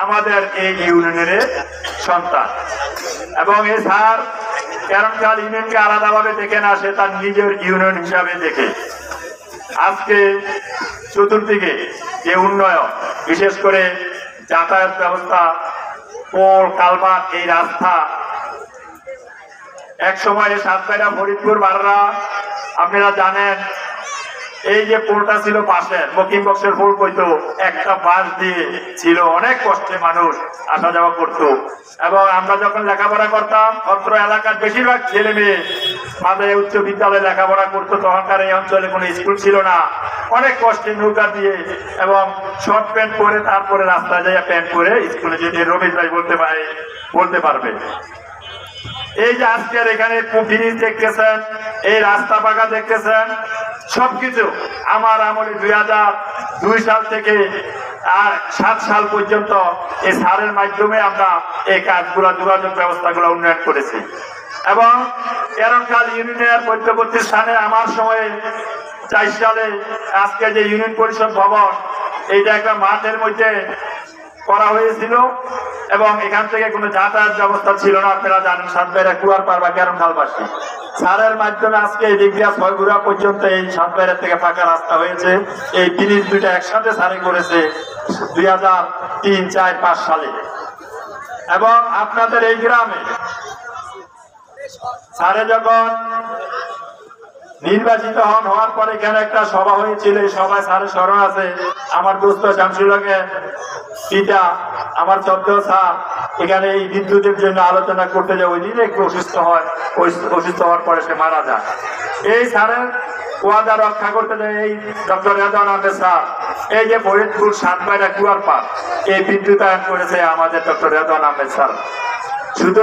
আমাদের এই ইউনিয়নের সন্তান এবং এই স্যার কেরমখাল ইউনিয়নকে আলাদাভাবে দেখে না, সে তার নিজের ইউনিয়ন হিসাবে দেখে আজকে চতুর্দিকে যে উন্নয়ন, বিশেষ করে যাতায়াত ব্যবস্থা, পোল কালভার্ট, এই রাস্তা, এক সময় সাতপাইরা ফরিদপুর বাররা আপনারা জানেন এই যে পোলটা ছিল পাশের মকিম বক্সের পোল কইতো, একটা বাঁশ দিয়ে ছিল, অনেক কষ্টে মানুষ আসা যাওয়া করতো। এবং আমরা যখন লেখাপড়া করতাম, অত্র এলাকার বেশিরভাগ ছেলে মেয়ে মাদ্রাসা উচ্চ বিদ্যালয়ে লেখাপড়া করতো। তখনকার এই অঞ্চলে কোনো স্কুল ছিল না, অনেক কষ্টে নৌকা দিয়ে এবং শর্ট প্যান্ট পরে তারপরে রাস্তায় যাইয়া প্যান্ট পরে স্কুলে যেতে রমেশ ভাই বলতে পারবে। এই যে আজকের এখানে ব্রিজ দেখতেছেন, এই রাস্তা পাকা দেখতেছেন, সবকিছু আমার আমলে 2002 সাল থেকে 7 সাল পর্যন্ত এই সারের মাধ্যমে আমরা এই কাজগুলো, যোগাযোগ ব্যবস্থাগুলো উন্নয়ন করেছি। এবং কেরমখাল ইউনিয়নের মধ্যবর্তী স্থানে আমার সময়ে 4 সালে আজকে যে ইউনিয়ন পরিষদ ভবন, এইটা একটা মাঠের মধ্যে করা হয়েছিল এবং এখান থেকে কোনো যাতায়াত ব্যবস্থা ছিল না। আপনারা জানেন সাতবাইরা কুয়ারপাড় বা কেরমখালবাসী, সারের মাধ্যমে আজকে এই দিক দিয়া ছয়গুড়া পর্যন্ত এই সাতবাইরা থেকে ফাঁকা রাস্তা হয়েছে। এই ব্রিজ দুইটা একসাথে সারে করেছে 2003, 4, 5 সালে। এবং আপনাদের এই গ্রামে সারে যখন নির্বাচিত হওয়ার পরে এখানে একটা সভা হয়েছিল, এই সভায় স্যারের স্মরণ আছে। আমার দোস্ত শামসুলকে পিতা আমার চন্দ্র স্যার এখানে এই বিদ্যুতের জন্য আলোচনা করতে যায়, ওই দিনে একটু অসুস্থ হয়, অসুস্থ হওয়ার পরে সে মারা যায়। এই স্যারের ওয়াদা রক্ষা করতে যায় এই ডক্টর রেদওয়ান আহমেদ স্যার, এই যে ফরিদপুর সাতপাইরা কুয়ারপাড় এই বিদ্যুতায়ন করেছে আমাদের ডক্টর রেদওয়ান আহমেদ স্যার। শুধু